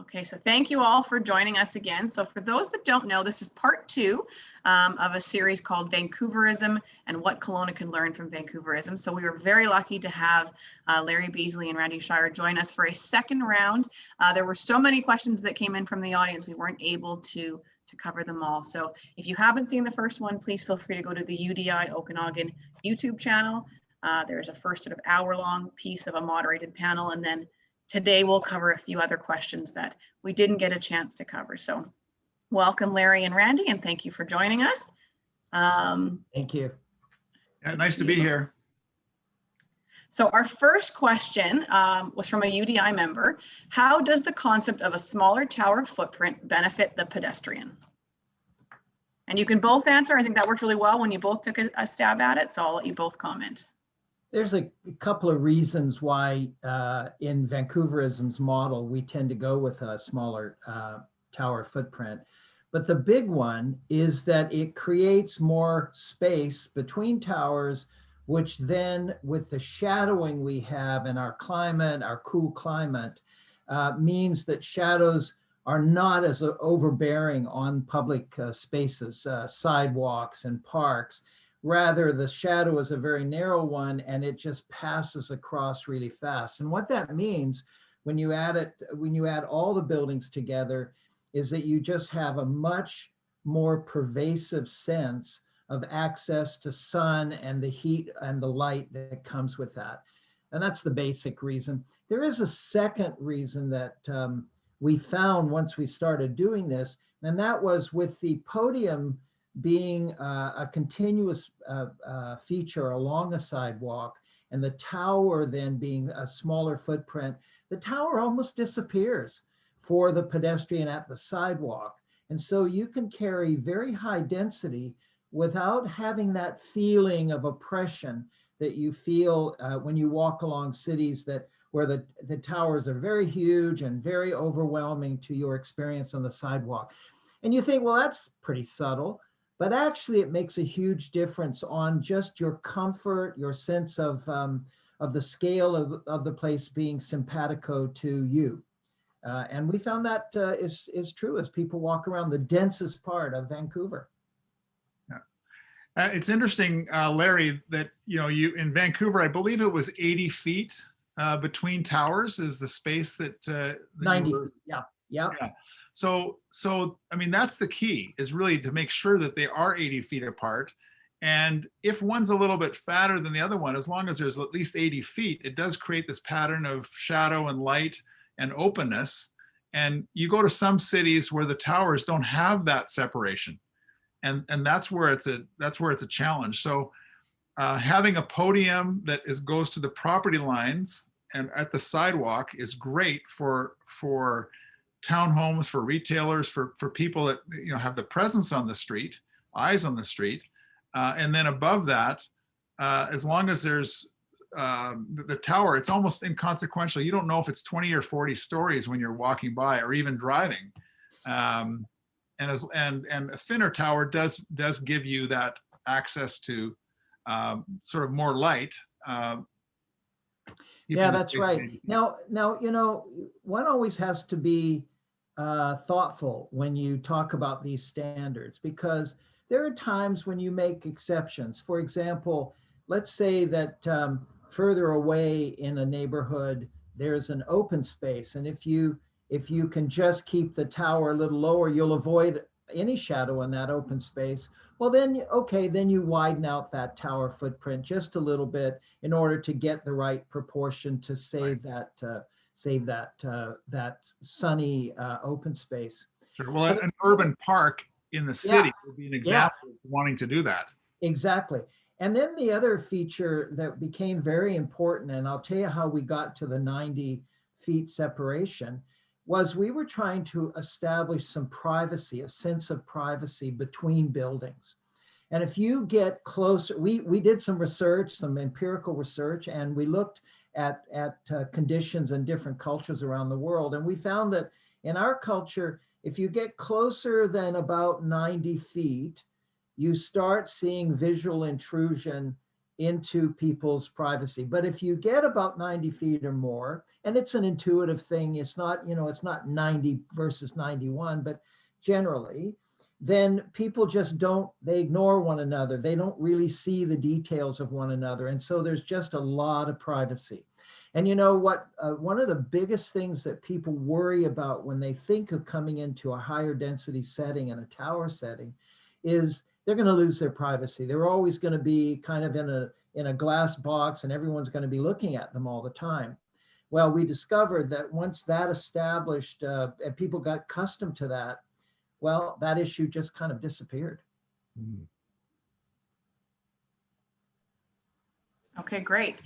Okay, so thank you all for joining us again. So for those that don't know, this is part 2 of a series called Vancouverism and what Kelowna can learn from Vancouverism. So we were very lucky to have Larry Beasley and Randy Shier join us for a second round. There were so many questions that came in from the audience, we weren't able to cover them all. So if you haven't seen the first one, please feel free to go to the UDI Okanagan YouTube channel. There's a first sort of hour-long piece of a moderated panel, and then today we'll cover a few other questions that we didn't get a chance to cover. So welcome, Larry and Randy, and thank you for joining us. Thank you. Yeah, nice to be here. So our first question was from a UDI member. How does the concept of a smaller tower footprint benefit the pedestrian? And you can both answer. I think that worked really well when you both took a stab at it. So I'll let you both comment. There's a couple of reasons why in Vancouverism's model, we tend to go with a smaller tower footprint. But the big one is that it creates more space between towers, which then with the shadowing we have in our climate, our cool climate, means that shadows are not as overbearing on public spaces, sidewalks and parks. Rather, the shadow is a very narrow one and it just passes across really fast. And what that means when you add all the buildings together is that you just have a much more pervasive sense of access to sun and the heat and the light that comes with that. And that's the basic reason. There is a second reason that we found once we started doing this, and that was with the podium being a continuous feature along a sidewalk and the tower then being a smaller footprint, the tower almost disappears for the pedestrian at the sidewalk. And so you can carry very high density without having that feeling of oppression that you feel when you walk along cities where the towers are very huge and very overwhelming to your experience on the sidewalk. And you think, well, that's pretty subtle. But actually, it makes a huge difference on just your comfort, your sense of the scale of the place being simpatico to you. And we found that is true as people walk around the densest part of Vancouver. Yeah. It's interesting, Larry, that you in Vancouver, I believe it was 80 feet between towers is the space that 90 feet, yeah. Yeah. So I mean, that's the key, is really to make sure that they are 80 feet apart. And if one's a little bit fatter than the other one, as long as there's at least 80 feet, it does create this pattern of shadow and light and openness. And you go to some cities where the towers don't have that separation. And that's where it's a challenge. So having a podium that goes to the property lines and at the sidewalk is great for townhomes, for retailers, for people that have the presence on the street, eyes on the street, and then above that, as long as there's the tower, it's almost inconsequential. You don't know if it's 20 or 40 stories when you're walking by or even driving, and a thinner tower does give you that access to sort of more light. Yeah, that's right. Now, one always has to be thoughtful when you talk about these standards, because there are times when you make exceptions. For example, let's say that further away in a neighborhood, there's an open space. And if you can just keep the tower a little lower, you'll avoid any shadow in that open space. Well, then, okay, then you widen out that tower footprint just a little bit in order to get the right proportion to save that sunny open space. Sure. Well, an urban park in the city would be an example of wanting to do that. Exactly. And then the other feature that became very important, and I'll tell you how we got to the 90 feet separation, was we were trying to establish some privacy, a sense of privacy between buildings. And if you get closer, we did some research, some empirical research, and we looked at conditions in different cultures around the world. And we found that in our culture, if you get closer than about 90 feet, you start seeing visual intrusion into people's privacy. But if you get about 90 feet or more, and it's an intuitive thing, it's not, it's not 90 versus 91, but generally, then people just they ignore one another. They don't really see the details of one another. And so there's just a lot of privacy. And you know what, one of the biggest things that people worry about when they think of coming into a higher density setting and a tower setting is they're going to lose their privacy. They're always going to be kind of in a glass box, and everyone's going to be looking at them all the time. Well, we discovered that once that established and people got accustomed to that, well, that issue just kind of disappeared. Okay, great.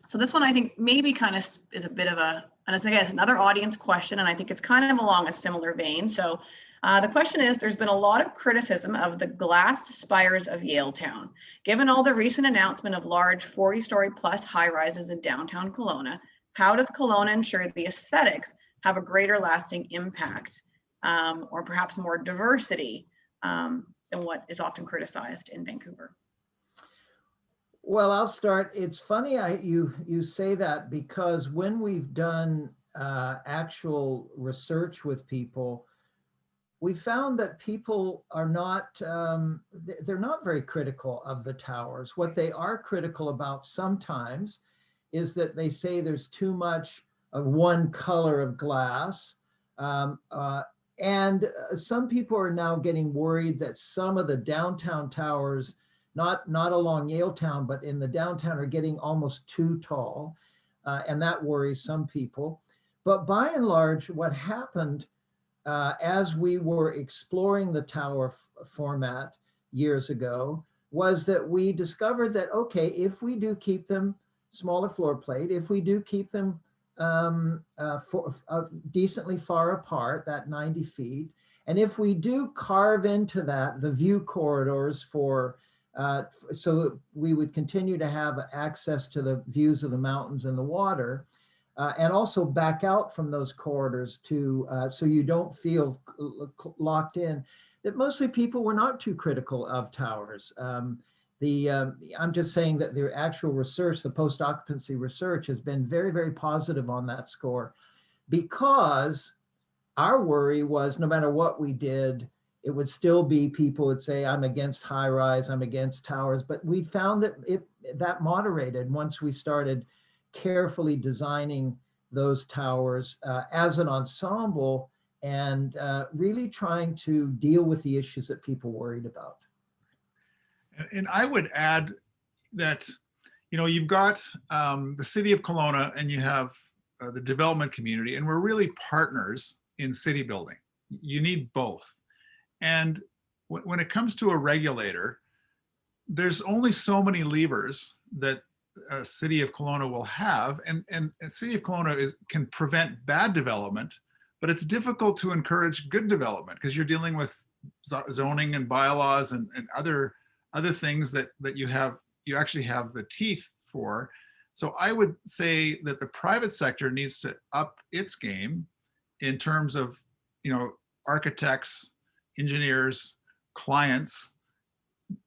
So this one I think maybe kind of is a bit of and it's, again, it's another audience question, and I think it's kind of along a similar vein. So the question is, there's been a lot of criticism of the glass spires of Yaletown. Given all the recent announcement of large 40-story plus high-rises in downtown Kelowna, how does Kelowna ensure the aesthetics have a greater lasting impact, or perhaps more diversity than what is often criticized in Vancouver? Well, I'll start. It's funny you say that, because when we've done actual research with people, we found that people are not, they're not very critical of the towers. What they are critical about sometimes is that they say there's too much of one color of glass. And some people are now getting worried that some of the downtown towers, not along Yaletown, but in the downtown, are getting almost too tall. And that worries some people. But by and large, what happened as we were exploring the tower format years ago was that we discovered that, okay, if we do keep them smaller floor plate, if we do keep them decently far apart, that 90 feet, and if we do carve into that the view corridors so we would continue to have access to the views of the mountains and the water, and also back out from those corridors so you don't feel locked in, that mostly people were not too critical of towers. I'm just saying that the actual research, the post-occupancy research, has been very, very positive on that score, because our worry was no matter what we did, it would still be people would say, I'm against high rise, I'm against towers. But we found that that moderated once we started carefully designing those towers as an ensemble, and really trying to deal with the issues that people worried about. And I would add that, you've got the city of Kelowna, and you have the development community, and we're really partners in city building. You need both. And when it comes to a regulator, there's only so many levers that city of Kelowna will have, and city of Kelowna can prevent bad development, but it's difficult to encourage good development because you're dealing with zoning and bylaws and other things that you actually have the teeth for. So I would say that the private sector needs to up its game in terms of, architects, engineers, clients,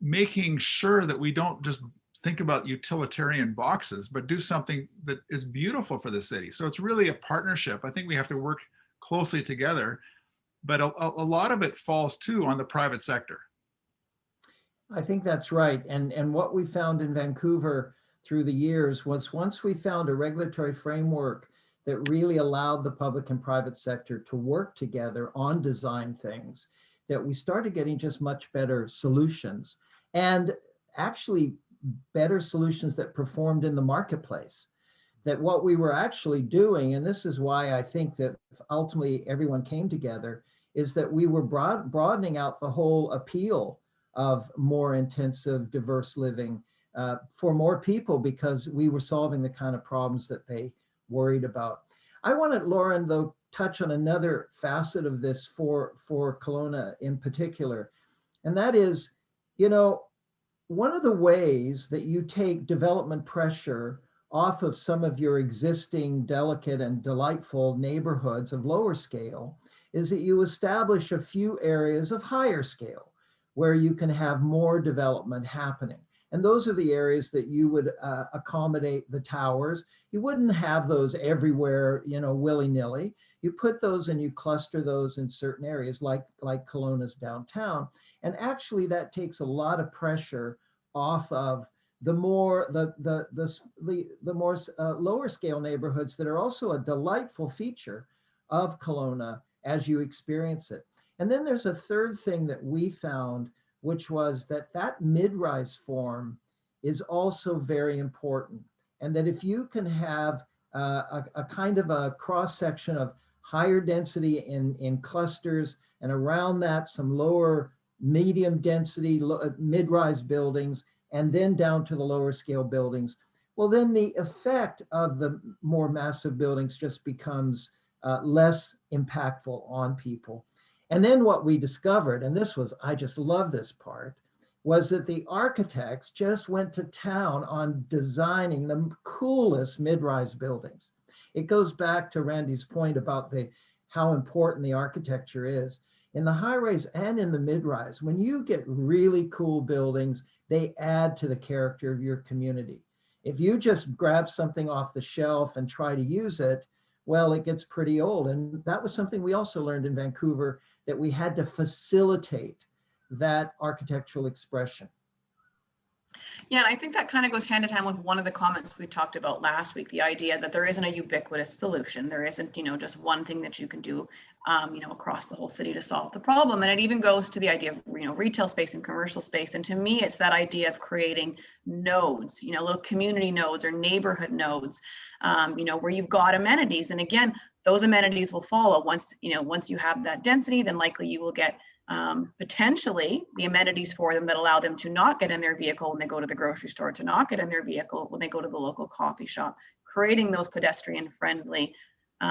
making sure that we don't just think about utilitarian boxes, but do something that is beautiful for the city. So it's really a partnership. I think we have to work closely together, but a lot of it falls too on the private sector. I think that's right. And what we found in Vancouver through the years was, once we found a regulatory framework that really allowed the public and private sector to work together on design things, that we started getting just much better solutions, and actually better solutions that performed in the marketplace. That what we were actually doing, and this is why I think that ultimately everyone came together, is that we were broadening out the whole appeal of more intensive, diverse living for more people, because we were solving the kind of problems that they worried about. I wanted Lauren, though, touch on another facet of this for Kelowna in particular, and that is, one of the ways that you take development pressure off of some of your existing delicate and delightful neighborhoods of lower scale is that you establish a few areas of higher scale where you can have more development happening. And those are the areas that you would accommodate the towers. You wouldn't have those everywhere, willy-nilly. You put those and you cluster those in certain areas like Kelowna's downtown. And actually that takes a lot of pressure off of the more lower scale neighborhoods that are also a delightful feature of Kelowna as you experience it. And then there's a third thing that we found, which was that mid-rise form is also very important. And that if you can have a kind of a cross-section of higher density in clusters, and around that some lower medium density mid-rise buildings, and then down to the lower scale buildings, well, then the effect of the more massive buildings just becomes less impactful on people. And then what we discovered, and I just love this part, was that the architects just went to town on designing the coolest mid-rise buildings. It goes back to Randy's point about how important the architecture is. In the high-rise and in the mid-rise, when you get really cool buildings, they add to the character of your community. If you just grab something off the shelf and try to use it, well, it gets pretty old. And that was something we also learned in Vancouver, that we had to facilitate that architectural expression. Yeah, and I think that kind of goes hand in hand with one of the comments we talked about last week, the idea that there isn't a ubiquitous solution. There isn't, just one thing that you can do, across the whole city to solve the problem. And it even goes to the idea of, retail space and commercial space. And to me, it's that idea of creating nodes, little community nodes or neighborhood nodes, where you've got amenities. And again, those amenities will follow once you have that density, then likely you will get potentially the amenities for them that allow them to not get in their vehicle when they go to the grocery store, to not get in their vehicle when they go to the local coffee shop, creating those pedestrian friendly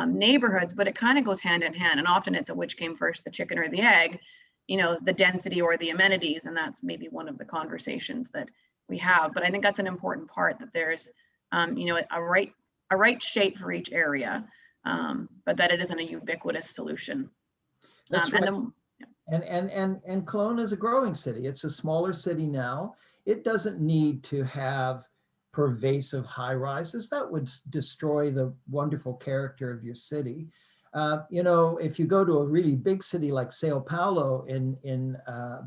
neighborhoods. But it kind of goes hand in hand, and often it's a which came first, the chicken or the egg, the density or the amenities. And that's maybe one of the conversations that we have. But I think that's an important part, that there's a right shape for each area, but that it isn't a ubiquitous solution. That's right. And then, And Kelowna is a growing city. It's a smaller city now. It doesn't need to have pervasive high rises. That would destroy the wonderful character of your city. If you go to a really big city like Sao Paulo in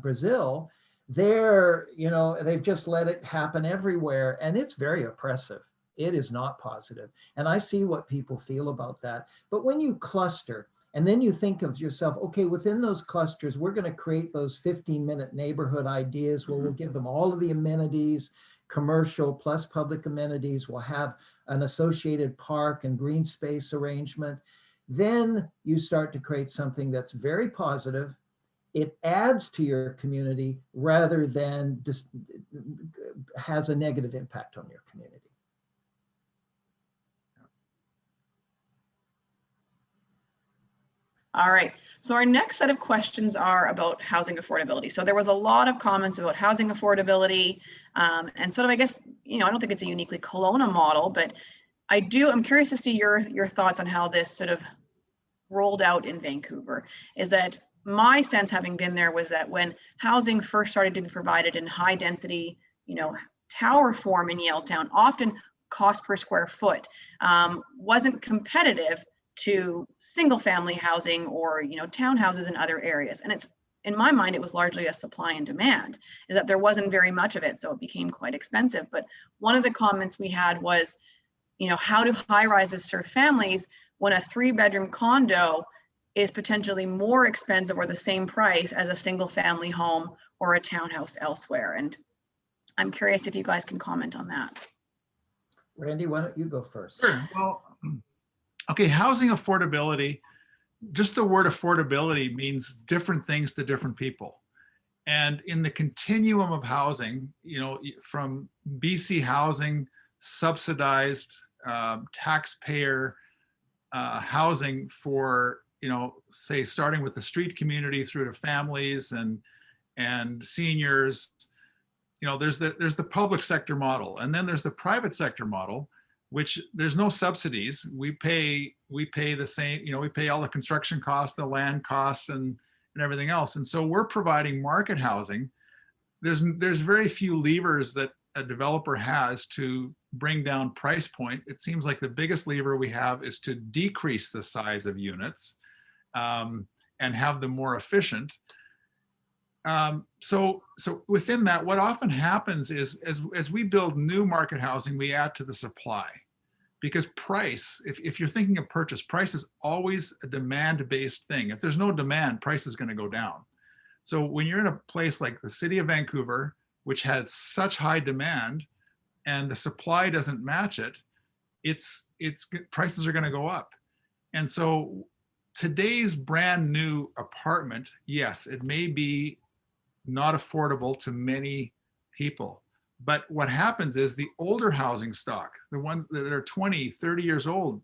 Brazil, they've just let it happen everywhere, and it's very oppressive. It is not positive. And I see what people feel about that. But when you cluster, and then you think of yourself, okay, within those clusters, we're going to create those 15-minute neighborhood ideas where we'll give them all of the amenities, commercial plus public amenities. We'll have an associated park and green space arrangement. Then you start to create something that's very positive. It adds to your community rather than just has a negative impact on your community. all right, so our next set of questions are about housing affordability. So there was a lot of comments about housing affordability, and sort of, I guess, I don't think it's a uniquely Kelowna model, but I'm curious to see your thoughts on how this sort of rolled out in Vancouver. Is that my sense, having been there, was that when housing first started to be provided in high density, tower form in Yaletown, often cost per square foot wasn't competitive to single family housing or townhouses in other areas. And it's, in my mind, it was largely a supply and demand, is that there wasn't very much of it, so it became quite expensive. But one of the comments we had was, how do high rises serve families when a 3-bedroom condo is potentially more expensive or the same price as a single family home or a townhouse elsewhere? And I'm curious if you guys can comment on that. Randy, why don't you go first? Sure. Well, okay, housing affordability, just the word affordability means different things to different people. And in the continuum of housing, from BC housing, subsidized taxpayer housing for, say, starting with the street community through to families and seniors, there's the public sector model, and then there's the private sector model, which there's no subsidies. We pay the same, we pay all the construction costs, the land costs, and everything else. And so we're providing market housing. There's very few levers that a developer has to bring down price point, it seems like the biggest lever we have is to decrease the size of units and have them more efficient. So within that, what often happens is as we build new market housing, we add to the supply. Because price, if you're thinking of purchase, price is always a demand-based thing. If there's no demand, price is going to go down. So when you're in a place like the city of Vancouver, which had such high demand, and the supply doesn't match it, prices are going to go up. And so today's brand new apartment, yes, it may be not affordable to many people. But what happens is the older housing stock, the ones that are 20, 30 years old,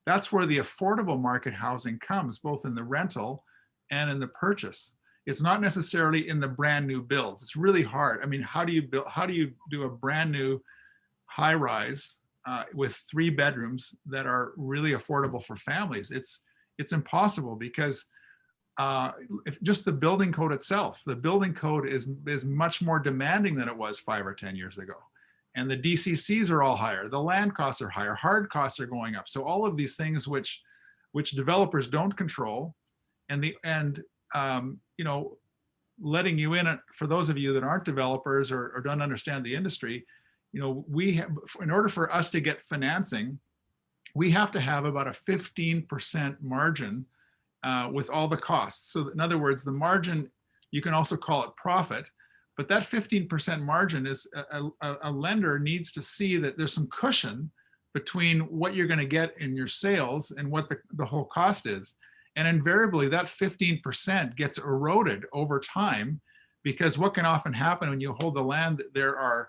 that's where the affordable market housing comes, both in the rental and in the purchase. It's not necessarily in the brand new builds. It's really hard. I mean, how do you do a brand new high rise with 3 bedrooms that are really affordable for families? It's impossible because just the building code itself, the building code is much more demanding than it was 5 or 10 years ago. And the DCCs are all higher. The land costs are higher. Hard costs are going up. So all of these things which developers don't control, and you know, letting you in, for those of you that aren't developers or don't understand the industry, you know, in order for us to get financing, we have to have about a 15% margin with all the costs. So in other words, the margin, you can also call it profit, but that 15% margin is a lender needs to see that there's some cushion between what you're going to get in your sales and what the whole cost is. And invariably that 15% gets eroded over time, because what can often happen when you hold the land, there are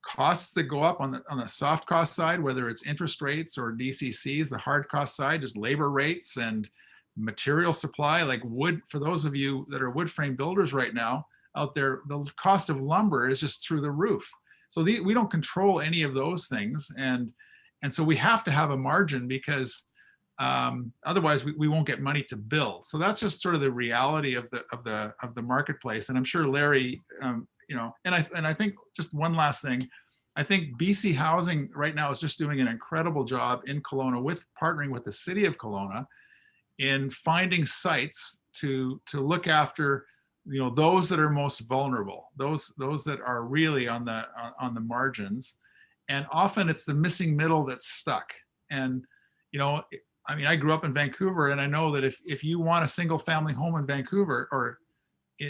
costs that go up on the soft cost side, whether it's interest rates or DCCs. The hard cost side is labor rates and material supply, like wood. For those of you that are wood frame builders right now out there, the cost of lumber is just through the roof. So we don't control any of those things, and so we have to have a margin, because otherwise we won't get money to build. So that's just sort of the reality of the marketplace. And I'm sure Larry, you know, and I think just one last thing, I think BC Housing right now is just doing an incredible job in Kelowna, with partnering with the city of Kelowna in finding sites to look after, you know, those that are most vulnerable, those that are really on the margins. And often it's the missing middle that's stuck. And, you know, I mean, I grew up in Vancouver, and I know that if you want a single family home in Vancouver,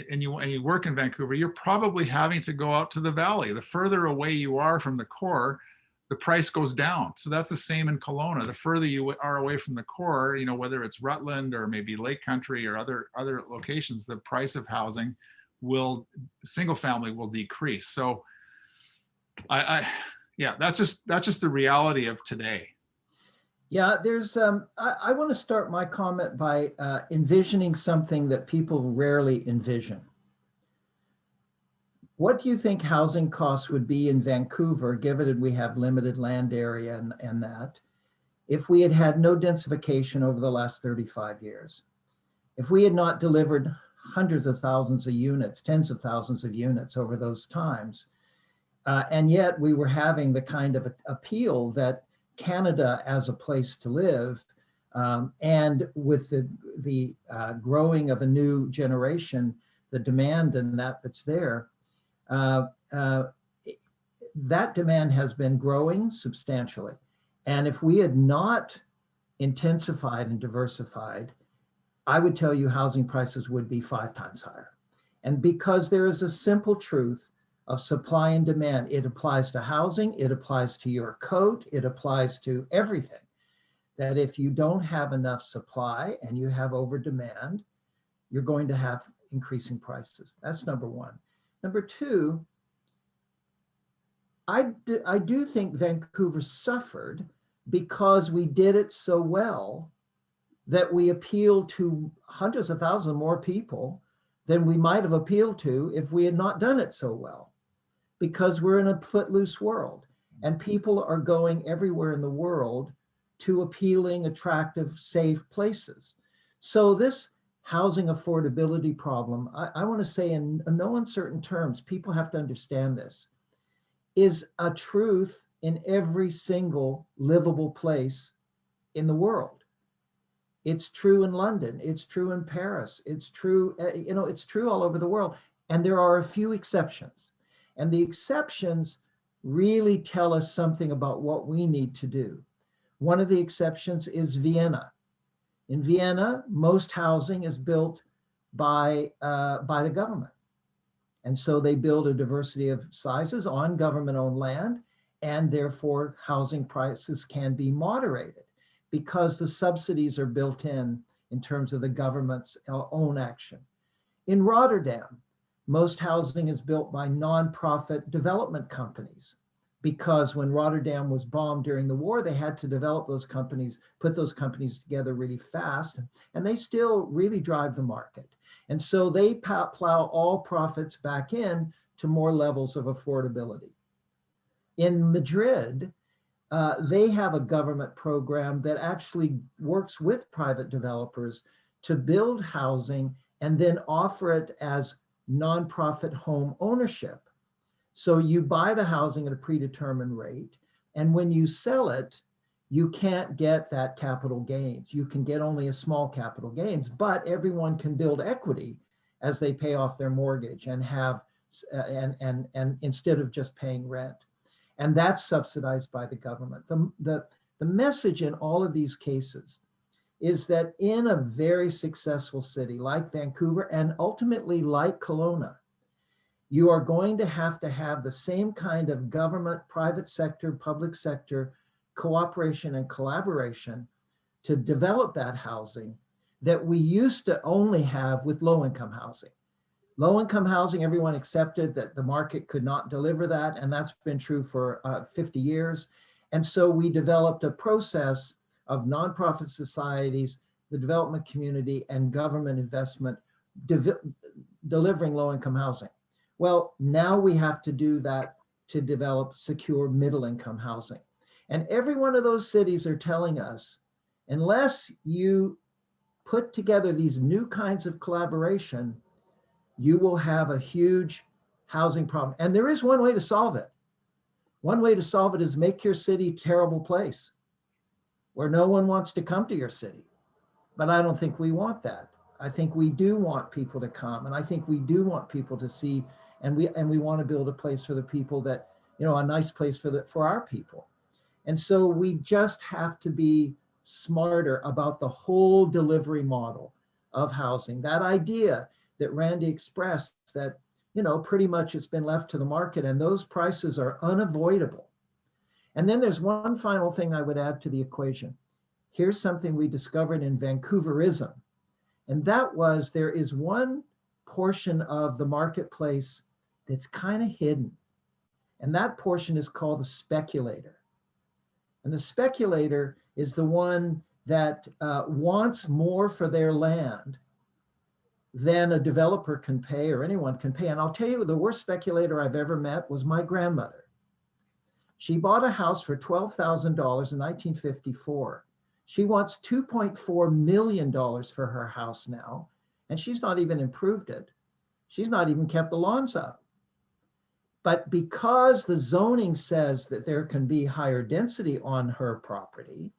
and you work in Vancouver, you're probably having to go out to the valley. The further away you are from the core, the price goes down. So that's the same in Kelowna. The further you are away from the core, you know, whether it's Rutland or maybe Lake Country or other locations, the price of housing single family will decrease. So yeah, that's just the reality of today. Yeah, there's, I want to start my comment by envisioning something that people rarely envision. What do you think housing costs would be in Vancouver, given that we have limited land area and that, if we had had no densification over the last 35 years? If we had not delivered hundreds of thousands of units, tens of thousands of units over those times, and yet we were having the kind of appeal that Canada as a place to live, and with the growing of a new generation, the demand and that's there, that demand has been growing substantially. And if we had not intensified and diversified, I would tell you housing prices would be 5 times higher. And because there is a simple truth of supply and demand, it applies to housing, it applies to your coat, it applies to everything, that if you don't have enough supply and you have over demand, you're going to have increasing prices. That's number one. Number two, I do think Vancouver suffered because we did it so well that we appealed to hundreds of thousands more people than we might have appealed to if we had not done it so well. Because we're in a footloose world, and people are going everywhere in the world to appealing, attractive, safe places. So this housing affordability problem, I want to say in no uncertain terms, people have to understand this. is a truth in every single livable place in the world. It's true in London. It's true in Paris. It's true, it's true all over the world. And there are a few exceptions. And the exceptions really tell us something about what we need to do. One of the exceptions is Vienna. In Vienna, most housing is built by the government. And so they build a diversity of sizes on government-owned land, and therefore housing prices can be moderated because the subsidies are built in terms of the government's own action. In Rotterdam, most housing is built by nonprofit development companies because when Rotterdam was bombed during the war, they had to develop those companies, put those companies together really fast, and they still really drive the market. And so they plow all profits back in to more levels of affordability. In Madrid, they have a government program that actually works with private developers to build housing and then offer it as nonprofit home ownership. So you buy the housing at a predetermined rate, and when you sell it, you can't get that capital gains. You can get only a small capital gains, but everyone can build equity as they pay off their mortgage and have, and instead of just paying rent. And that's subsidized by the government. The message in all of these cases is that in a very successful city like Vancouver and ultimately like Kelowna, you are going to have the same kind of government, private sector, public sector cooperation and collaboration to develop that housing that we used to only have with low-income housing. Low-income housing, everyone accepted that the market could not deliver that, and that's been true for 50 years. And so we developed a process of nonprofit societies, the development community, and government investment delivering low-income housing. Well, now we have to do that to develop secure middle-income housing. And every one of those cities are telling us, unless you put together these new kinds of collaboration, you will have a huge housing problem. And there is one way to solve it. One way to solve it is make your city a terrible place where no one wants to come to your city. But I don't think we want that. I think we do want people to come, and I think we do want people to see, and we want to build a place for the people that, a nice place for our people. And so we just have to be smarter about the whole delivery model of housing. That idea that Randy expressed that, pretty much it's been left to the market and those prices are unavoidable. And then there's one final thing I would add to the equation. Here's something we discovered in Vancouverism. And that was there is one portion of the marketplace that's kind of hidden. And that portion is called the speculator. And the speculator is the one that wants more for their land than a developer can pay or anyone can pay. And I'll tell you, the worst speculator I've ever met was my grandmother. She bought a house for $12,000 in 1954. She wants $2.4 million for her house now, and she's not even improved it. She's not even kept the lawns up. But because the zoning says that there can be higher density on her property,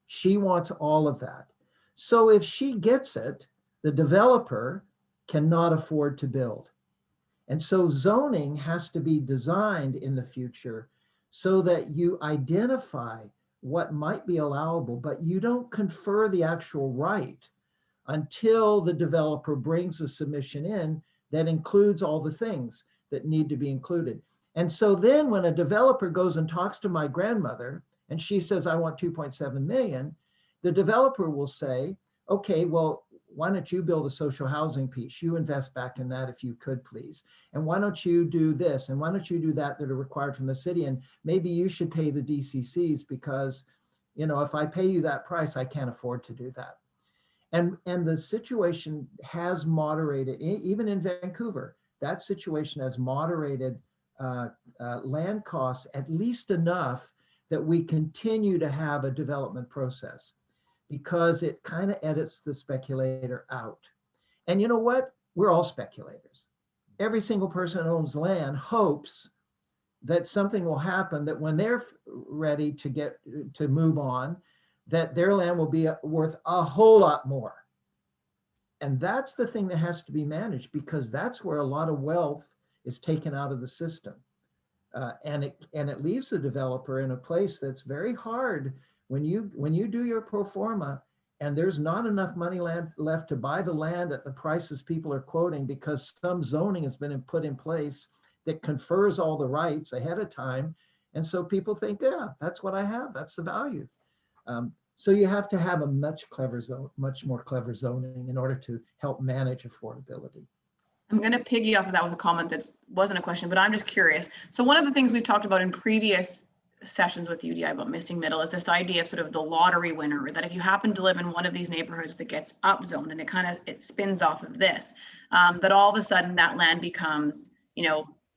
she wants all of that. So if she gets it, the developer cannot afford to build. And so zoning has to be designed in the future so that you identify what might be allowable, but you don't confer the actual right until the developer brings a submission in that includes all the things that need to be included. And so then when a developer goes and talks to my grandmother and she says, I want 2.7 million, the developer will say, okay, well, why don't you build a social housing piece? You invest back in that if you could, please. And why don't you do this? And why don't you do that are required from the city? And maybe you should pay the DCCs because, if I pay you that price, I can't afford to do that. And the situation has moderated, even in Vancouver, that situation has moderated land costs at least enough that we continue to have a development process, because it kind of edits the speculator out. And you know what? We're all speculators. Every single person who owns land hopes that something will happen, that when they're ready to move on, that their land will be worth a whole lot more. And that's the thing that has to be managed, because that's where a lot of wealth is taken out of the system. And it leaves the developer in a place that's very hard when you do your pro forma and there's not enough money left to buy the land at the prices people are quoting, because some zoning has been put in place that confers all the rights ahead of time. And so people think, yeah, that's what I have, that's the value. So you have to have a much more clever zoning in order to help manage affordability. I'm going to piggy off of that with a comment that wasn't a question, but I'm just curious. So one of the things we've talked about in previous sessions with UDI about missing middle is this idea of sort of the lottery winner, that if you happen to live in one of these neighborhoods that gets upzoned, and it spins off of this, that all of a sudden that land becomes,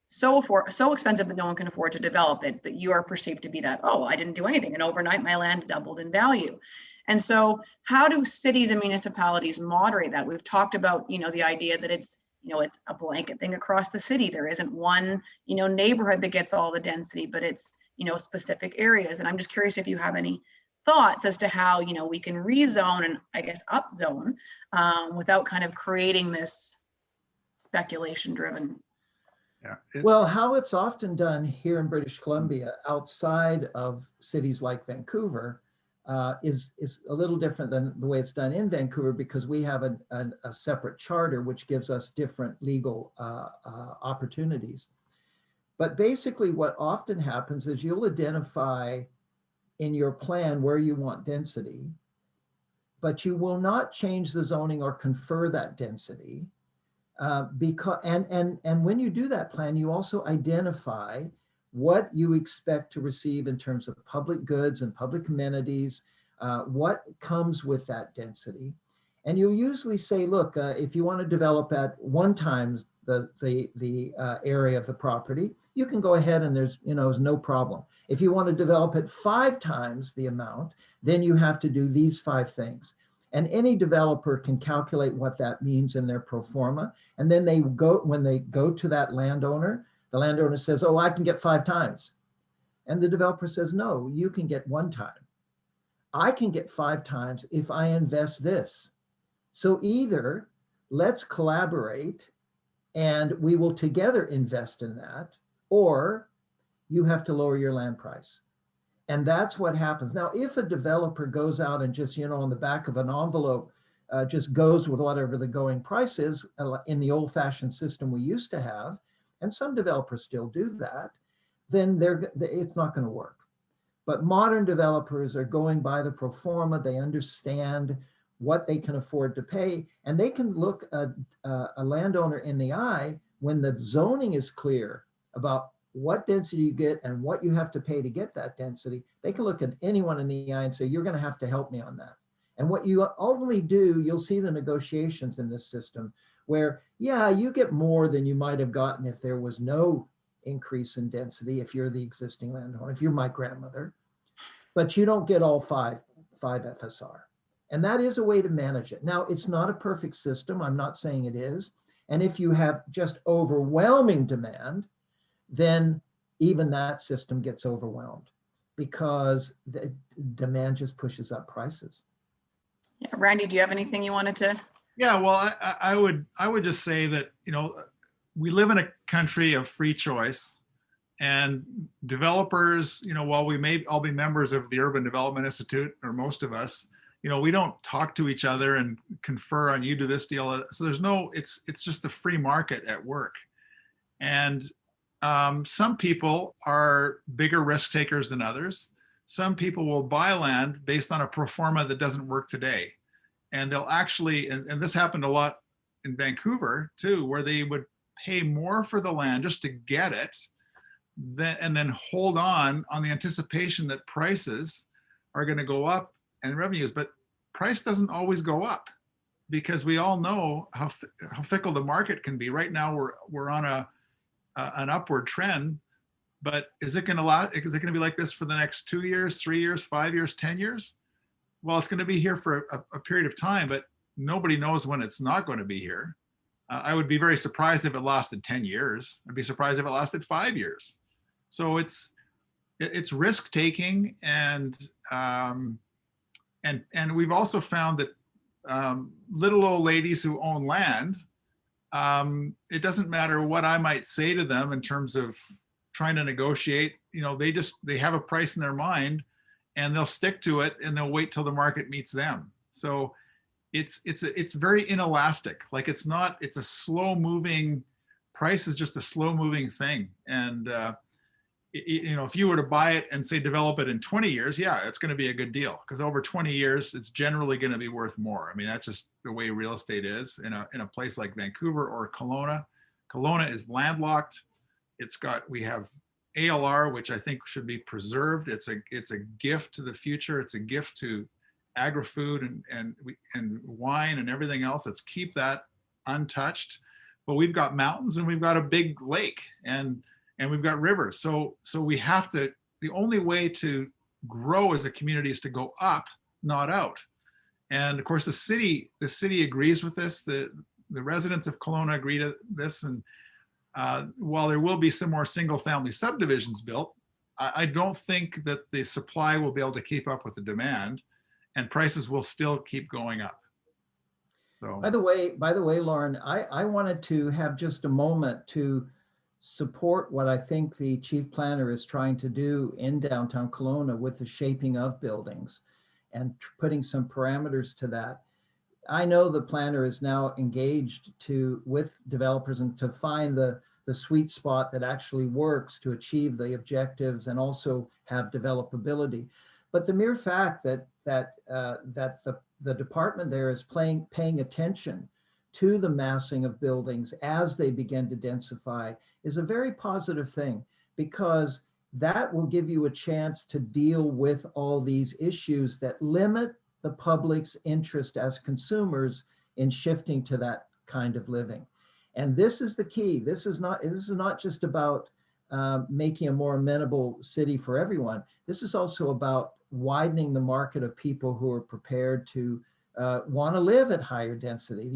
so expensive that no one can afford to develop it, but you are perceived to be that, oh, I didn't do anything, and overnight my land doubled in value. And so how do cities and municipalities moderate that? We've talked about, the idea that it's a blanket thing across the city. There isn't one, neighborhood that gets all the density, but it's, specific areas. And I'm just curious if you have any thoughts as to how, we can rezone and I guess upzone without kind of creating this speculation driven. Yeah. Well, how it's often done here in British Columbia outside of cities like Vancouver is a little different than the way it's done in Vancouver, because we have a separate charter which gives us different legal opportunities. But basically what often happens is you'll identify in your plan where you want density, but you will not change the zoning or confer that density. Because when you do that plan, you also identify what you expect to receive in terms of public goods and public amenities, what comes with that density. And you'll usually say, look, if you want to develop at 1 times the area of the property, you can go ahead and there's no problem. If you want to develop at 5 times the amount, then you have to do these 5 things. And any developer can calculate what that means in their pro forma. And then when they go to that landowner, the landowner says, oh, I can get 5 times. And the developer says, no, you can get 1 time. I can get 5 times if I invest this. So either let's collaborate and we will together invest in that, or you have to lower your land price. And that's what happens. Now, if a developer goes out and just, on the back of an envelope, just goes with whatever the going price is in the old fashioned system we used to have, and some developers still do that, then it's not going to work. But modern developers are going by the pro forma. They understand what they can afford to pay, and they can look a landowner in the eye when the zoning is clear about what density you get and what you have to pay to get that density. They can look at anyone in the eye and say, you're going to have to help me on that. And what you ultimately do, you'll see the negotiations in this system where, yeah, you get more than you might have gotten if there was no increase in density, if you're the existing landowner, if you're my grandmother, but you don't get all five FSR. And that is a way to manage it. Now, it's not a perfect system. I'm not saying it is. And if you have just overwhelming demand, then even that system gets overwhelmed because the demand just pushes up prices. Yeah. Randy, do you have anything you wanted to? Yeah, well, I would just say that, we live in a country of free choice, and developers, while we may all be members of the Urban Development Institute, or most of us, we don't talk to each other and confer on you do this deal. So it's just a free market at work. And some people are bigger risk takers than others. Some people will buy land based on a pro forma that doesn't work today. And they'll actually, and this happened a lot in Vancouver too, where they would pay more for the land just to get it, and then hold on the anticipation that prices are going to go up and revenues. But price doesn't always go up, because we all know how fickle the market can be. Right now we're on an upward trend, but is it going to last? Is it going to be like this for the next 2 years, 3 years, 5 years, 10 years? Well, it's going to be here for a period of time, but nobody knows when it's not going to be here. I would be very surprised if it lasted 10 years. I'd be surprised if it lasted 5 years. So it's risk taking, and we've also found that little old ladies who own land, it doesn't matter what I might say to them in terms of trying to negotiate. They have a price in their mind, and they'll stick to it, and they'll wait till the market meets them. So it's very inelastic. Like it's a slow moving price, is just a slow moving thing. And if you were to buy it and say develop it in 20 years, yeah, it's going to be a good deal, because over 20 years it's generally going to be worth more. I mean, that's just the way real estate is in a place like Vancouver or Kelowna. Kelowna is landlocked. We have ALR, which I think should be preserved. It's a gift to the future. It's a gift to agri-food and wine and everything else. Let's keep that untouched. But we've got mountains, and we've got a big lake, and we've got rivers. So we have to, the only way to grow as a community is to go up, not out. And of course, the city agrees with this. The residents of Kelowna agree to this. And while there will be some more single family subdivisions built, I don't think that the supply will be able to keep up with the demand, and prices will still keep going up. So by the way, Lauren, I wanted to have just a moment to support what I think the chief planner is trying to do in downtown Kelowna with the shaping of buildings and putting some parameters to that. I know the planner is now engaged with developers and to find the sweet spot that actually works to achieve the objectives and also have developability. But the mere fact that the department there is paying attention to the massing of buildings as they begin to densify is a very positive thing, because that will give you a chance to deal with all these issues that limit the public's interest as consumers in shifting to that kind of living. And this is the key. This is not just about making a more amenable city for everyone. This is also about widening the market of people who are prepared to want to live at higher density.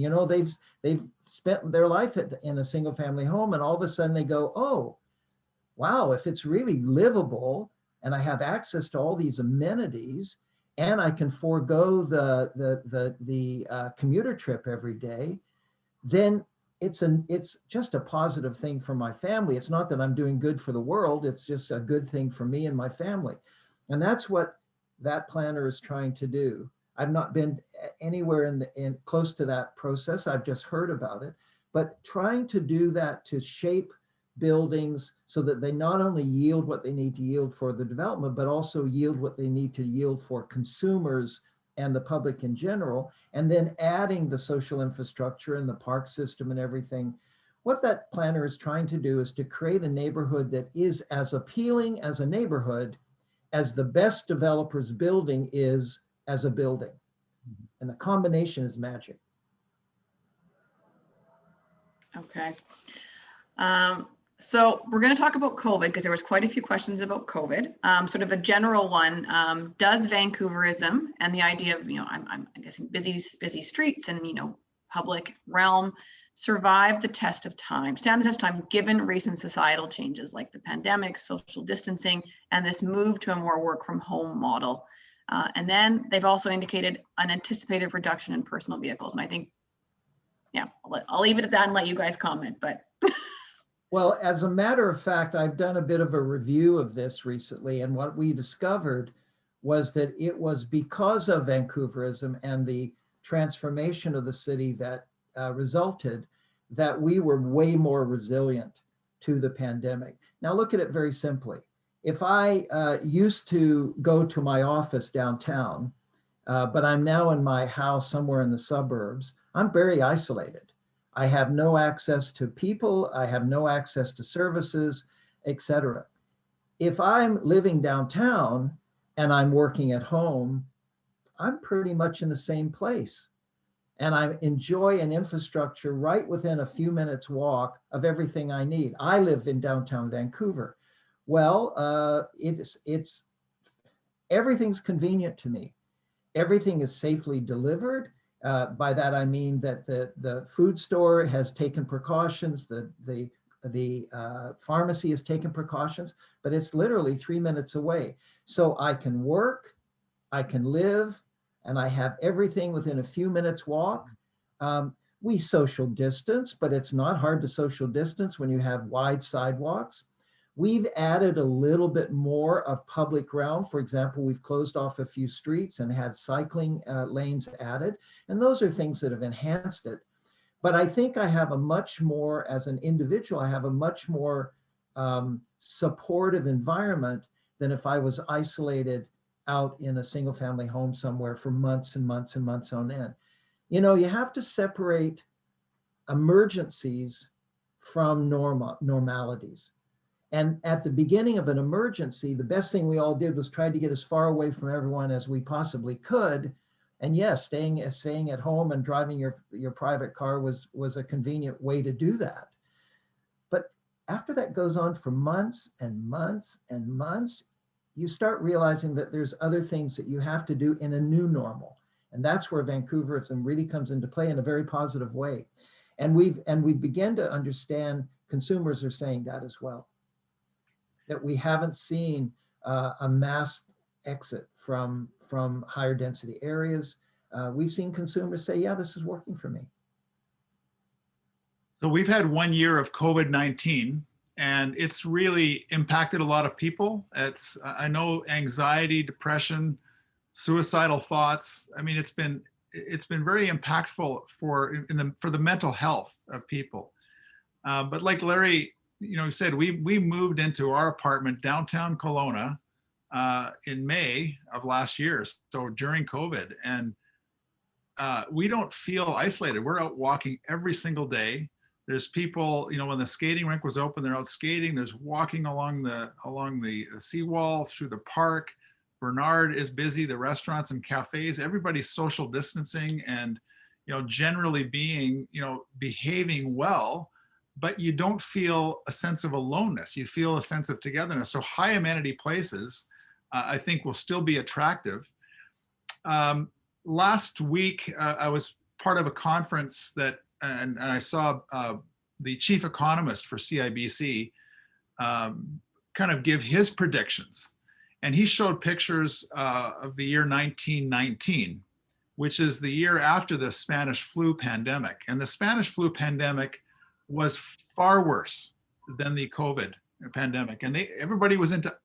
They've spent their life in a single family home, and all of a sudden they go, oh, wow, if it's really livable and I have access to all these amenities and I can forego the commuter trip every day, then it's just a positive thing for my family. It's not that I'm doing good for the world, it's just a good thing for me and my family. And that's what that planner is trying to do. I've not been anywhere in close to that process. I've just heard about it, but trying to do that to shape buildings so that they not only yield what they need to yield for the development, but also yield what they need to yield for consumers and the public in general, and then adding the social infrastructure and the park system and everything. What that planner is trying to do is to create a neighborhood that is as appealing as a neighborhood as the best developer's building is as a building. And the combination is magic. Okay. So we're going to talk about COVID because there was quite a few questions about COVID. Sort of a general one, does Vancouverism and the idea of, I'm guessing busy streets and, public realm survive the test of time, stand the test of time, given recent societal changes like the pandemic, social distancing, and this move to a more work from home model? And then they've also indicated an anticipated reduction in personal vehicles. And I think, yeah, I'll leave it at that and let you guys comment, but. Well, as a matter of fact, I've done a bit of a review of this recently, and what we discovered was that it was because of Vancouverism and the transformation of the city that resulted that we were way more resilient to the pandemic. Now look at it very simply. If I used to go to my office downtown, but I'm now in my house somewhere in the suburbs, I'm very isolated. I have no access to people, I have no access to services, etc. If I'm living downtown and I'm working at home, I'm pretty much in the same place. And I enjoy an infrastructure right within a few minutes walk of everything I need. I live in downtown Vancouver. Well, everything's convenient to me. Everything is safely delivered. By that I mean that the food store has taken precautions. The pharmacy has taken precautions, but it's literally 3 minutes away. So I can work, I can live, and I have everything within a few minutes walk. We social distance, but it's not hard to social distance when you have wide sidewalks. We've added a little bit more of public realm. For example, we've closed off a few streets and had cycling lanes added. And those are things that have enhanced it. But I think I have a much more, as an individual, I have a much more supportive environment than if I was isolated out in a single family home somewhere for months and months and months on end. You know, you have to separate emergencies from normalities. And at the beginning of an emergency, the best thing we all did was try to get as far away from everyone as we possibly could. And yes, staying at home and driving your private car was a convenient way to do that. But after that goes on for months and months and months, you start realizing that there's other things that you have to do in a new normal. And that's where Vancouverism really comes into play in a very positive way. And we begin to understand, consumers are saying that as well, that we haven't seen a mass exit from higher density areas. We've seen consumers say, yeah, this is working for me. So we've had 1 year of COVID-19, and it's really impacted a lot of people. I know anxiety, depression, suicidal thoughts. I mean, it's been very impactful for the mental health of people. But like Larry, said, we moved into our apartment downtown Kelowna in May of last year, so during COVID, and we don't feel isolated. We're out walking every single day. There's people, when the skating rink was open, they're out skating. There's walking along the seawall, through the park. Bernard is busy, the restaurants and cafes, everybody's social distancing and, generally behaving well, but you don't feel a sense of aloneness. You feel a sense of togetherness. So high amenity places, I think, will still be attractive. Last week, I was part of a conference and I saw the chief economist for CIBC kind of give his predictions. And he showed pictures of the year 1919, which is the year after the Spanish flu pandemic. And the Spanish flu pandemic was far worse than the COVID pandemic. And everybody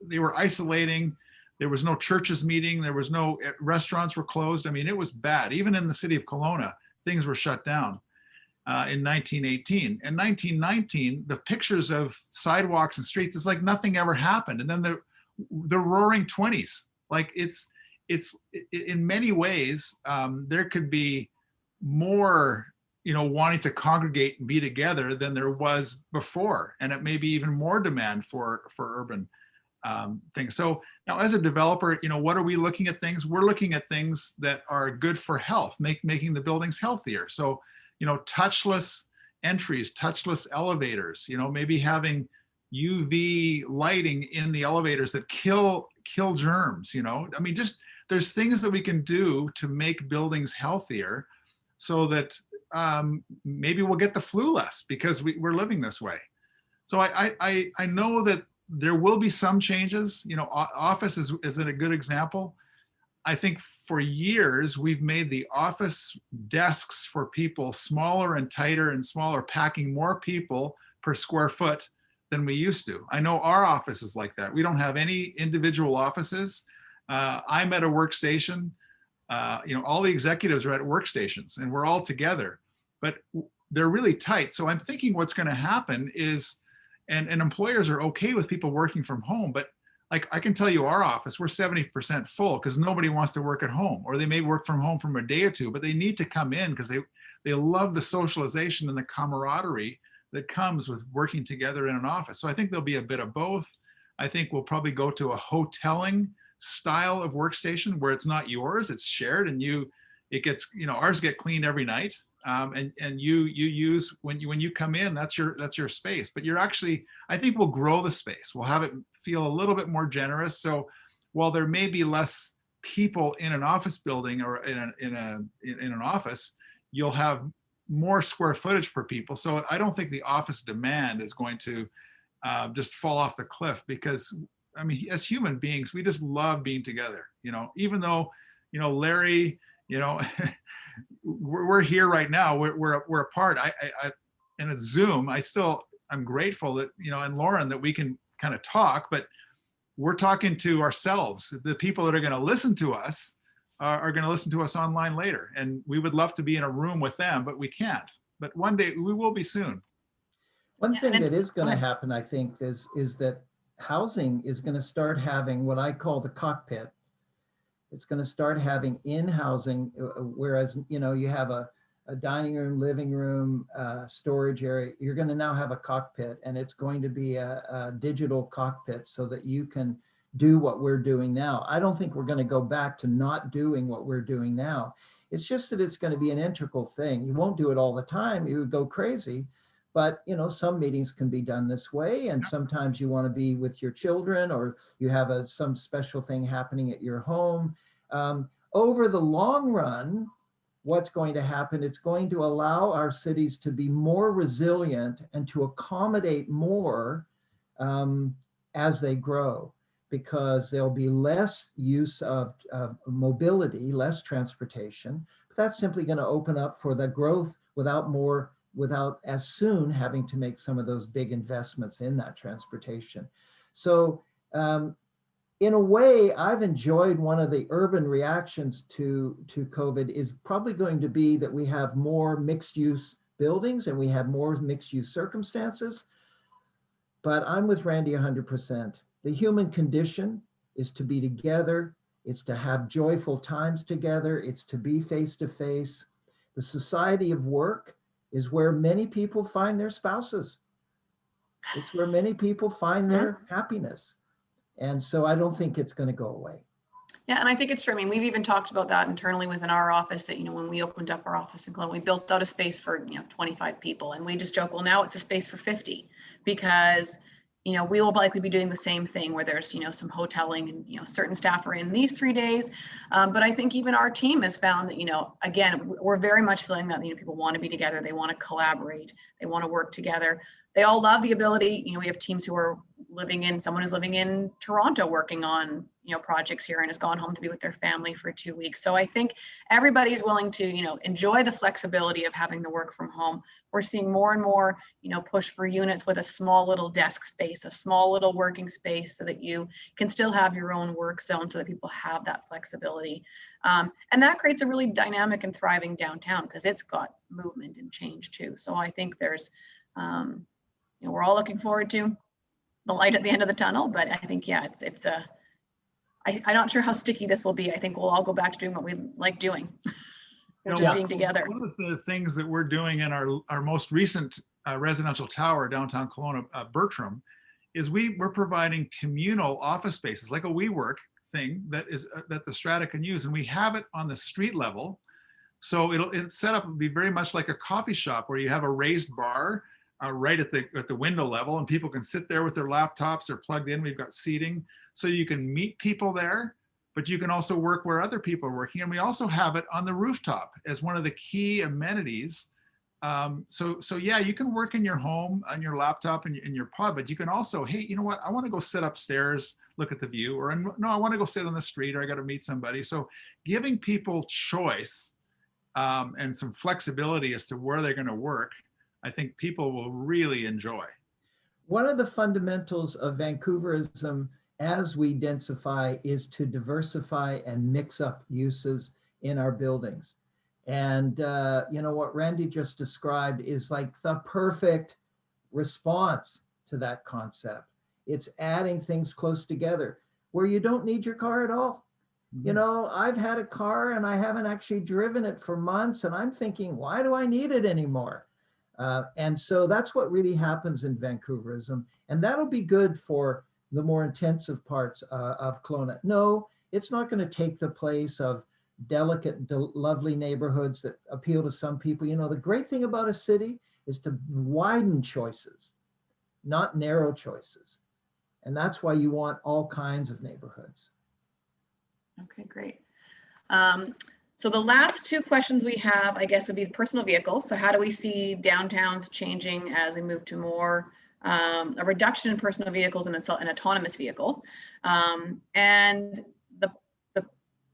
they were isolating. There was no churches meeting. There was no restaurants were closed. I mean, it was bad. Even in the city of Kelowna, things were shut down in 1918. In 1919, the pictures of sidewalks and streets, it's like nothing ever happened. And then the roaring 20s, like it's in many ways, there could be more, wanting to congregate and be together than there was before. And it may be even more demand for urban things. So now as a developer, what are we looking at things? We're looking at things that are good for health, making the buildings healthier. So, touchless entries, touchless elevators, maybe having UV lighting in the elevators that kill germs, I mean, just there's things that we can do to make buildings healthier so that maybe we'll get the flu less because we're living this way. So I know that there will be some changes. Office is a good example. I think for years we've made the office desks for people smaller and tighter and smaller, packing more people per square foot than we used to. I know our office is like that. We don't have any individual offices. I'm at a workstation. All the executives are at workstations and we're all together, but they're really tight. So I'm thinking what's going to happen is, and employers are okay with people working from home, but like I can tell you our office, we're 70% full because nobody wants to work at home, or they may work from home from a day or two, but they need to come in because they love the socialization and the camaraderie that comes with working together in an office. So I think there'll be a bit of both. I think we'll probably go to a hoteling style of workstation where it's not yours, it's shared, and ours get cleaned every night. And you use when you come in, that's your space. But I think we'll grow the space. We'll have it feel a little bit more generous. So while there may be less people in an office building or in an office, you'll have more square footage per people. So I don't think the office demand is going to just fall off the cliff, because I mean, as human beings, we just love being together, even though, Larry, we're here right now, we're apart. And it's Zoom. I'm grateful that, and Lauren, that we can kind of talk, but we're talking to ourselves. The people that are going to listen to us are going to listen to us online later. And we would love to be in a room with them, but we can't. But one day we will be soon. One thing that is going to happen, I think, is that housing is going to start having what I call the cockpit. It's going to start having in-housing, whereas, you have a dining room, living room, storage area. You're going to now have a cockpit, and it's going to be a digital cockpit so that you can do what we're doing now. I don't think we're going to go back to not doing what we're doing now. It's just that it's going to be an integral thing. You won't do it all the time. You would go crazy. But, some meetings can be done this way. And sometimes you want to be with your children, or you have some special thing happening at your home. Over the long run, what's going to happen, it's going to allow our cities to be more resilient and to accommodate more as they grow, because there'll be less use of mobility, less transportation. But that's simply going to open up for the growth without as soon having to make some of those big investments in that transportation. So in a way, I've enjoyed one of the urban reactions to COVID is probably going to be that we have more mixed use buildings and we have more mixed use circumstances. But I'm with Randy 100%. The human condition is to be together. It's to have joyful times together. It's to be face to face. The society of work is where many people find their spouses. It's where many people find their happiness. And so I don't think it's going to go away. Yeah, and I think it's true. I mean, we've even talked about that internally within our office, that, when we opened up our office in Kelowna, we built out a space for, 25 people. And we just joke, well, now it's a space for 50, because, we will likely be doing the same thing where there's, some hoteling and, certain staff are in these 3 days. But I think even our team has found that, again, we're very much feeling that, people want to be together. They want to collaborate. They want to work together. They all love the ability, we have teams who are someone who's living in Toronto working on, projects here and has gone home to be with their family for 2 weeks. So I think everybody's willing to, enjoy the flexibility of having the work from home. We're seeing more and more, push for units with a small little desk space, a small little working space, so that you can still have your own work zone, so that people have that flexibility. And that creates a really dynamic and thriving downtown, because it's got movement and change too. So I think there's, we're all looking forward to the light at the end of the tunnel, but I think, I'm not sure how sticky this will be. I think we'll all go back to doing what we like doing, which is being together. One of the things that we're doing in our most recent residential tower, downtown Kelowna, Bertram, is we're providing communal office spaces, like a WeWork thing that the strata can use. And we have it on the street level. So it's set up to be very much like a coffee shop, where you have a raised bar right at the window level, and people can sit there with their laptops or plugged in. We've got seating, so you can meet people there, but you can also work where other people are working. And we also have it on the rooftop as one of the key amenities. So yeah, you can work in your home on your laptop and in your pod, but you can also, hey, you know what? I want to go sit upstairs, look at the view, or no, I want to go sit on the street, or I got to meet somebody. So giving people choice and some flexibility as to where they're going to work, I think people will really enjoy. One of the fundamentals of Vancouverism as we densify is to diversify and mix up uses in our buildings. And what Randy just described is like the perfect response to that concept. It's adding things close together where you don't need your car at all. Mm-hmm. I've had a car and I haven't actually driven it for months, and I'm thinking, why do I need it anymore? And so that's what really happens in Vancouverism, and that'll be good for the more intensive parts of Kelowna. No, it's not going to take the place of delicate, lovely neighborhoods that appeal to some people. The great thing about a city is to widen choices, not narrow choices. And that's why you want all kinds of neighborhoods. Okay, great. So the last two questions we have, I guess, would be personal vehicles. So how do we see downtowns changing as we move to more a reduction in personal vehicles and autonomous vehicles? And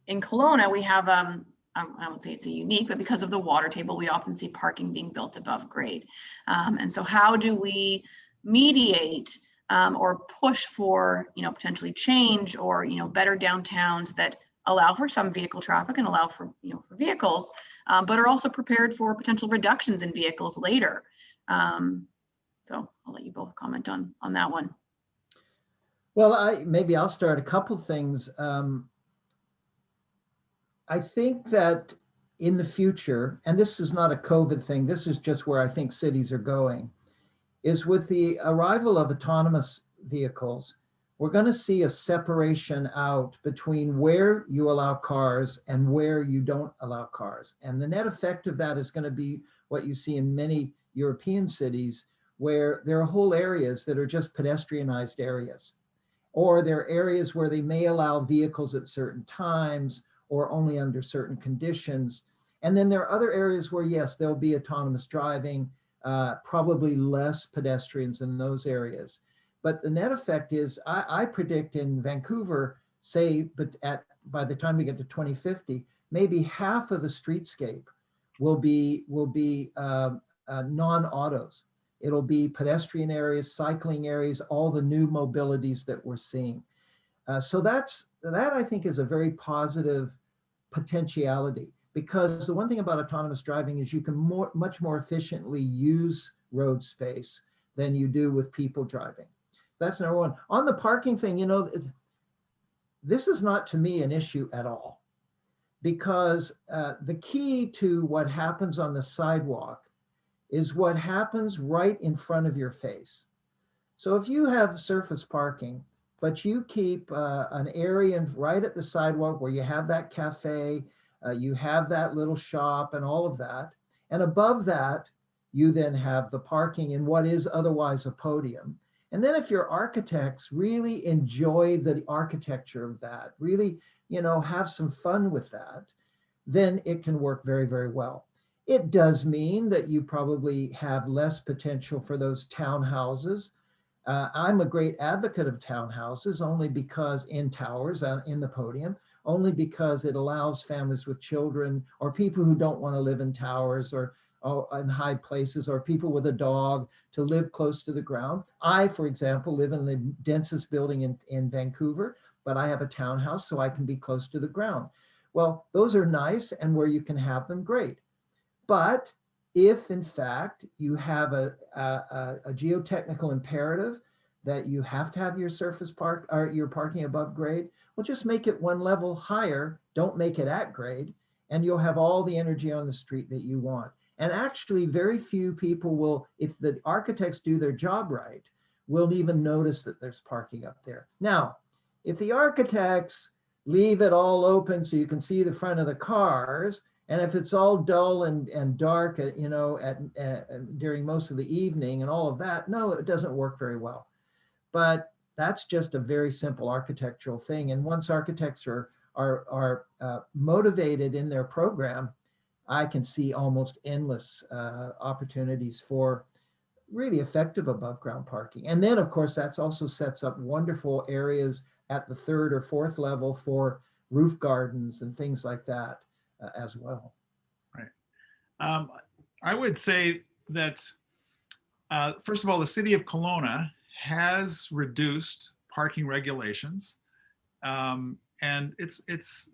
in Kelowna, we have, I won't say it's a unique, but because of the water table, we often see parking being built above grade. And so how do we mediate or push for, potentially change or, better downtowns that allow for some vehicle traffic and allow for, for vehicles, but are also prepared for potential reductions in vehicles later. So I'll let you both comment on that one. Well, maybe I'll start a couple things. I think that in the future, and this is not a COVID thing, this is just where I think cities are going, is with the arrival of autonomous vehicles, we're going to see a separation out between where you allow cars and where you don't allow cars. And the net effect of that is going to be what you see in many European cities, where there are whole areas that are just pedestrianized areas, or there are areas where they may allow vehicles at certain times or only under certain conditions. And then there are other areas where, yes, there'll be autonomous driving, probably less pedestrians in those areas. But the net effect is, I predict in Vancouver, say, by the time we get to 2050, maybe half of the streetscape will be non-autos. It'll be pedestrian areas, cycling areas, all the new mobilities that we're seeing. So that I think is a very positive potentiality, because the one thing about autonomous driving is you can much more efficiently use road space than you do with people driving. That's number one. On the parking thing, this is not to me an issue at all, because the key to what happens on the sidewalk is what happens right in front of your face. So if you have surface parking, but you keep an area right at the sidewalk where you have that cafe, you have that little shop and all of that, and above that, you then have the parking in what is otherwise a podium. And then if your architects really enjoy the architecture of that, really, have some fun with that, then it can work very, very well. It does mean that you probably have less potential for those townhouses. I'm a great advocate of townhouses, only because in towers, in the podium, only because it allows families with children or people who don't want to live in towers or in high places, or people with a dog, to live close to the ground. I, for example, live in the densest building in Vancouver, but I have a townhouse, so I can be close to the ground. Well, those are nice, and where you can have them, great. But if in fact you have a geotechnical imperative that you have to have your surface park or your parking above grade, well, just make it one level higher, don't make it at grade, and you'll have all the energy on the street that you want. And actually, very few people will, if the architects do their job right, will even notice that there's parking up there. Now, if the architects leave it all open so you can see the front of the cars, and if it's all dull and dark, during most of the evening and all of that, no, it doesn't work very well. But that's just a very simple architectural thing. And once architects are motivated in their program, I can see almost endless opportunities for really effective above ground parking. And then, of course, that also sets up wonderful areas at the third or fourth level for roof gardens and things like that as well. Right. I would say that, first of all, the city of Kelowna has reduced parking regulations. And it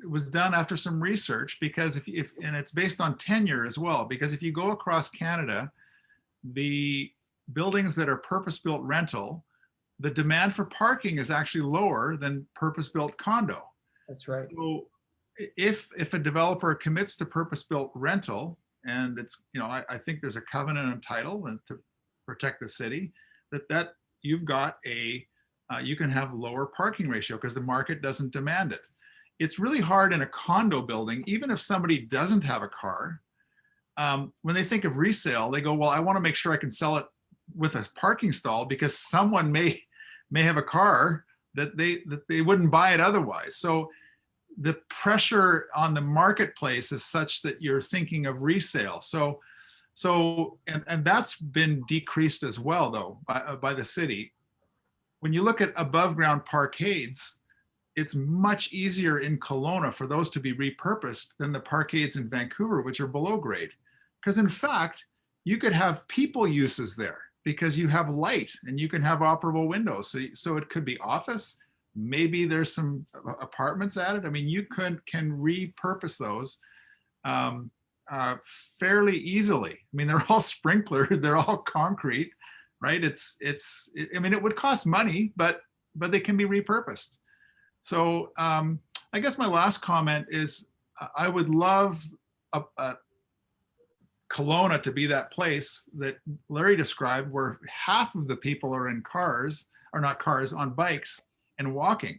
was done after some research, because and it's based on tenure as well, because if you go across Canada, the buildings that are purpose-built rental, the demand for parking is actually lower than purpose-built condo. That's right. So if a developer commits to purpose-built rental, and it's, I think there's a covenant and title and to protect the city, that you've got you can have lower parking ratio because the market doesn't demand it. It's really hard in a condo building, even if somebody doesn't have a car, when they think of resale, they go, well, I want to make sure I can sell it with a parking stall, because someone may have a car that they wouldn't buy it otherwise. So the pressure on the marketplace is such that you're thinking of resale. And that's been decreased as well, though, by the city. When you look at above ground parkades, it's much easier in Kelowna for those to be repurposed than the parkades in Vancouver, which are below grade. Because in fact, you could have people uses there because you have light and you can have operable windows. So it could be office. Maybe there's some apartments added. I mean, you can repurpose those fairly easily. I mean, they're all sprinklered, they're all concrete, right? I mean, it would cost money, but they can be repurposed. So I guess my last comment is I would love Kelowna to be that place that Larry described, where half of the people are in cars, or not cars, on bikes and walking.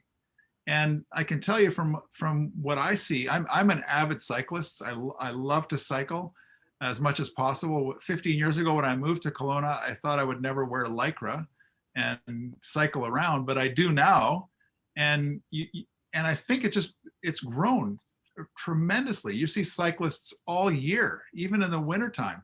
And I can tell you from what I see, I'm an avid cyclist. I love to cycle as much as possible. 15 years ago, when I moved to Kelowna, I thought I would never wear Lycra and cycle around, but I do now. And I think it's grown tremendously. You see cyclists all year, even in the wintertime.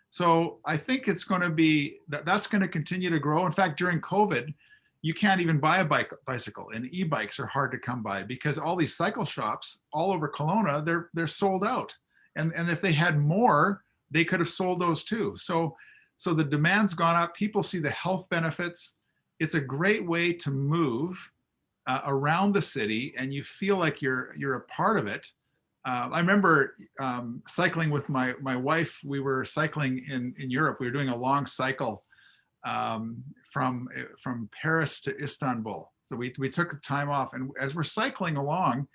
So I think it's going to be, that's going to continue to grow. In fact, during COVID, you can't even buy a bicycle, and e-bikes are hard to come by because all these cycle shops all over Kelowna, they're sold out. And if they had more, they could have sold those too. So the demand's gone up. People see the health benefits. It's a great way to move around the city, and you feel like you're a part of it. I remember cycling with my wife. We were cycling in Europe. We were doing a long cycle from Paris to Istanbul. So we took the time off, and as we're cycling along,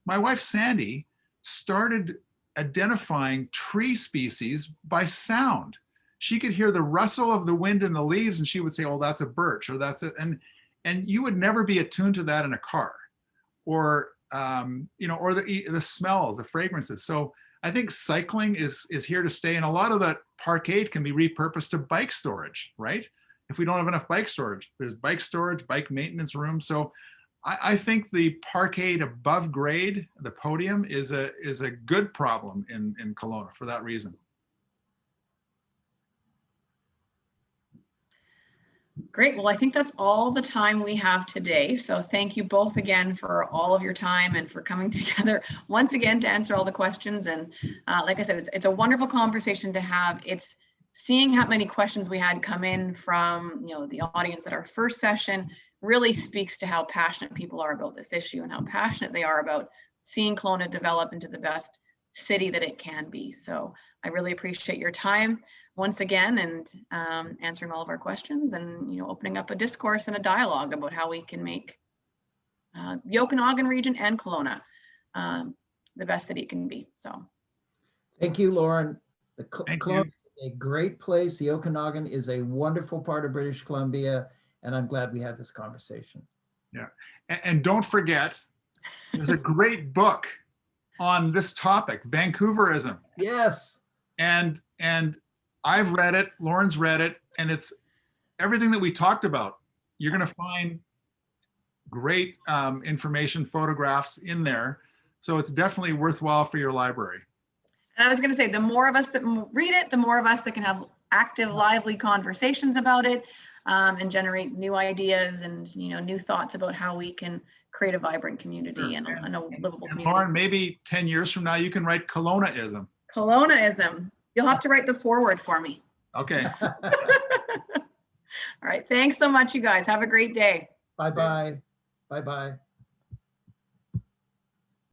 my wife Sandy started identifying tree species by sound. She could hear the rustle of the wind in the leaves, and she would say, "Oh, that's a birch," or "That's it." And you would never be attuned to that in a car, or or the smells, the fragrances. So I think cycling is here to stay, and a lot of that parkade can be repurposed to bike storage, right? If we don't have enough bike storage, there's bike storage, bike maintenance rooms. So I think the parkade above grade, the podium, is a good problem in Kelowna for that reason. Great. Well, I think that's all the time we have today. So thank you both again for all of your time and for coming together once again to answer all the questions. And like I said, it's a wonderful conversation to have. It's seeing how many questions we had come in from the audience at our first session really speaks to how passionate people are about this issue and how passionate they are about seeing Kelowna develop into the best city that it can be. So I really appreciate your time once again, and answering all of our questions, and opening up a discourse and a dialogue about how we can make the Okanagan region and Kelowna the best city it can be. So thank you, Lauren. Thank Kelowna you. is a great place. The Okanagan is a wonderful part of British Columbia, and I'm glad we had this conversation. Yeah, and don't forget, there's a great book on this topic, Vancouverism. Yes. And I've read it, Lauren's read it, and it's everything that we talked about. You're going to find great information, photographs in there. So it's definitely worthwhile for your library. And I was going to say, the more of us that read it, the more of us that can have active, lively conversations about it, and generate new ideas and new thoughts about how we can create a vibrant community and a livable community. Lauren, maybe 10 years from now, you can write Kelownaism. Kelownaism. You'll have to write the foreword for me. Okay. All right. Thanks so much, you guys. Have a great day. Bye-bye. Bye-bye.